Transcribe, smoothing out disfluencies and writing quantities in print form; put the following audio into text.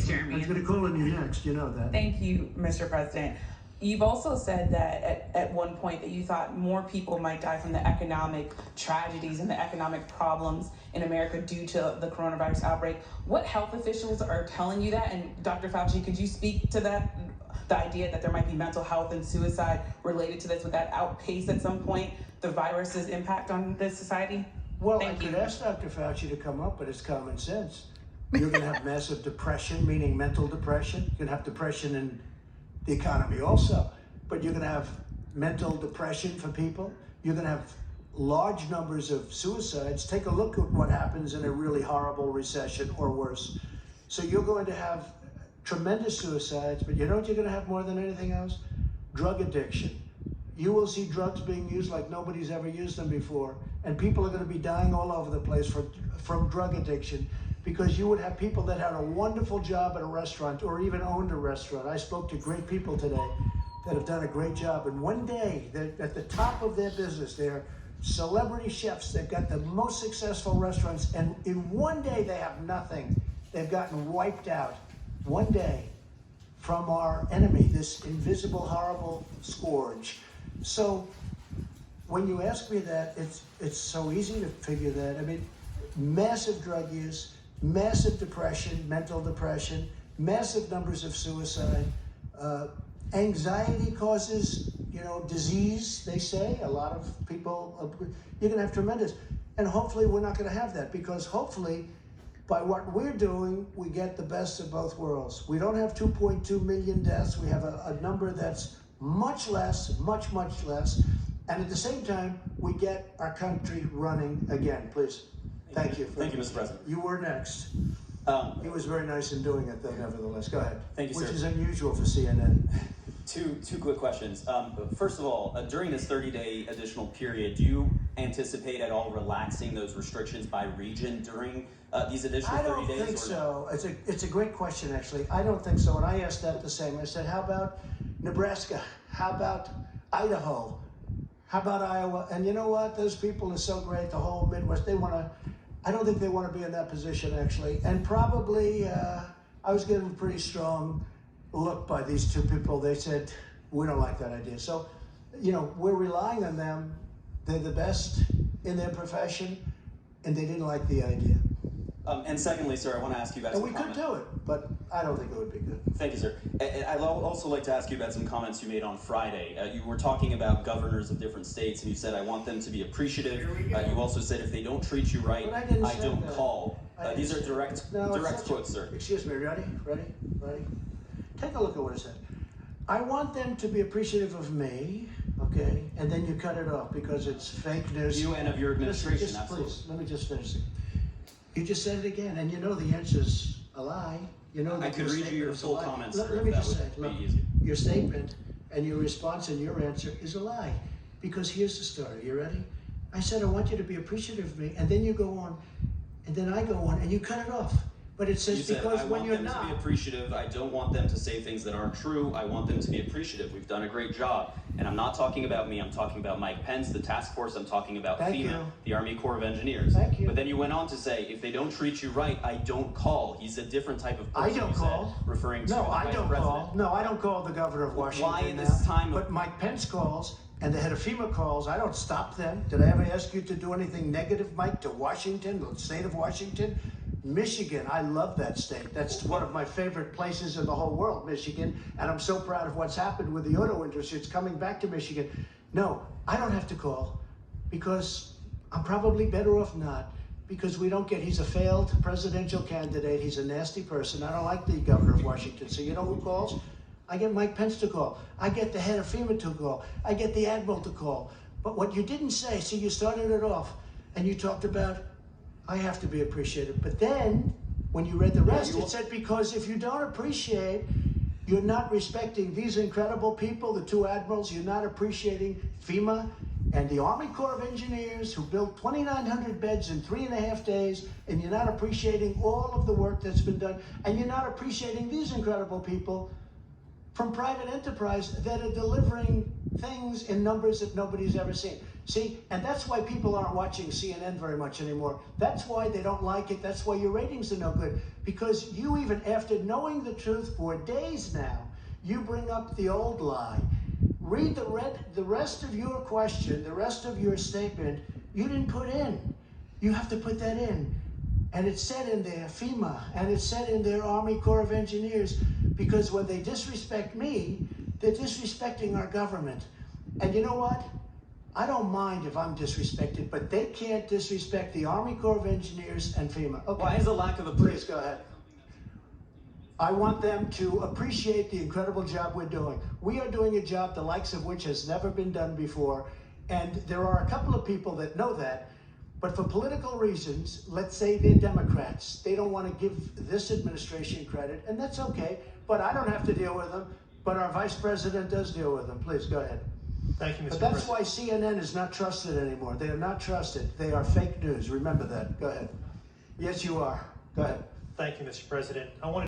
Thanks, Jeremy. I was going to call on you next, you know that. Thank you, Mr. President. You've also said that at one point that you thought more people might die from the economic tragedies and the economic problems in America due to the coronavirus outbreak. What health officials are telling you that? And Dr. Fauci, could you speak to that? The idea that there might be mental health and suicide related to this, would that outpace at some point the virus's impact on this society? Well, I could ask Dr. Fauci to come up, but it's common sense. You're going to have massive depression, meaning mental depression. You're going to have depression in the economy also, but you're going to have mental depression for people. You're going to have large numbers of suicides. Take a look at what happens in a really horrible recession or worse. So you're going to have tremendous suicides, but you know what you're going to have more than anything else? Drug addiction. You will see drugs being used like nobody's ever used them before, and people are going to be dying all over the place from drug addiction, because you would have people that had a wonderful job at a restaurant or even owned a restaurant. I spoke to great people today that have done a great job, and one day they're at the top of their business. They're celebrity chefs. They've got the most successful restaurants, and in one day they have nothing. They've gotten wiped out. One day from our enemy, this invisible, horrible scourge. So when you ask me that, it's so easy to figure that. I mean, massive drug use, massive depression, mental depression, massive numbers of suicide. Anxiety causes, disease, they say. A lot of people, you're going to have tremendous. And hopefully we're not going to have that, because hopefully by what we're doing, we get the best of both worlds. We don't have 2.2 million deaths. We have a number that's much less, much, much less. And at the same time, we get our country running again. Please. Thank you. Thank you, Mr. President. You were next. He was very nice in doing it, though, nevertheless. Go ahead. Thank you, sir. Which is unusual for CNN. Two quick questions. First of all, during this 30-day additional period, do you anticipate at all relaxing those restrictions by region during these additional 30 days? I don't think so. It's a great question, actually. I don't think so. And I asked that the same. I said, how about Nebraska? How about Idaho? How about Iowa? And you know what? Those people are so great, the whole Midwest. I don't think they want to be in that position, actually. And probably, I was given a pretty strong look by these two people. They said, we don't like that idea. So, we're relying on them. They're the best in their profession, and they didn't like the idea. And secondly, sir, I want to ask you about And we could do it, but I don't think it would be good. Thank you, sir. I'd also like to ask you about some comments you made on Friday. You were talking about governors of different states, and you said, I want them to be appreciative. You also said, if they don't treat you right, I don't call. These are direct quotes, sir. Excuse me, ready? Take a look at what it said. I want them to be appreciative of me, okay? And then you cut it off because it's fake news. You and of your administration, Listen, absolutely. Please, let me just finish it. You just said it again, and the answer's a lie. I could read you your full comments. Let me just say, look, your statement and your response and your answer is a lie. Because here's the story. You ready? I said, I want you to be appreciative of me, and then you go on, and then I go on, and you cut it off. But it says because when you're not. I want them to be appreciative. I don't want them to say things that aren't true. I want them to be appreciative. We've done a great job. And I'm not talking about me. I'm talking about Mike Pence, the task force. I'm talking about FEMA, the Army Corps of Engineers. Thank you. But then you went on to say, if they don't treat you right, I don't call. He's a different type of person. I don't call. Referring to No, the I Vice don't President. call. No, I don't call the governor of Washington. Why in this time? But Mike Pence calls, and the head of FEMA calls. I don't stop them. Did I ever ask you to do anything negative, Mike, to Washington, the state of Washington? Michigan, I love that state. That's one of my favorite places in the whole world, Michigan. And I'm so proud of what's happened with the auto industry. It's coming back to Michigan. No, I don't have to call because I'm probably better off not, because we don't get, he's a failed presidential candidate. He's a nasty person. I don't like the governor of Washington. So you know who calls? I get Mike Pence to call. I get the head of FEMA to call. I get the admiral to call. But what you didn't say, see, you started it off and you talked about, I have to be appreciative. But then, when you read the rest, it said, because if you don't appreciate, you're not respecting these incredible people, the two admirals, you're not appreciating FEMA and the Army Corps of Engineers who built 2,900 beds in 3.5 days, and you're not appreciating all of the work that's been done, and you're not appreciating these incredible people from private enterprise that are delivering things in numbers that nobody's ever seen. See, and that's why people aren't watching CNN very much anymore. That's why they don't like it. That's why your ratings are no good. Because you, even after knowing the truth for days now, you bring up the old lie. Read the rest of your question, the rest of your statement, you didn't put in. You have to put that in. And it said in there, FEMA, and it said in there, Army Corps of Engineers, because when they disrespect me, they're disrespecting our government. And you know what? I don't mind if I'm disrespected, but they can't disrespect the Army Corps of Engineers and FEMA. Okay. Why is a lack of a Please go ahead. I want them to appreciate the incredible job we're doing. We are doing a job the likes of which has never been done before, and there are a couple of people that know that, but for political reasons, let's say they're Democrats, they don't want to give this administration credit, and that's okay, but I don't have to deal with them, but our Vice President does deal with them. Please go ahead. Thank you, Mr. But that's President. why CNN is not trusted anymore. They are not trusted. They are fake news. Remember that. Go ahead. Yes, you are. Go ahead. Thank you, Mr. President. I want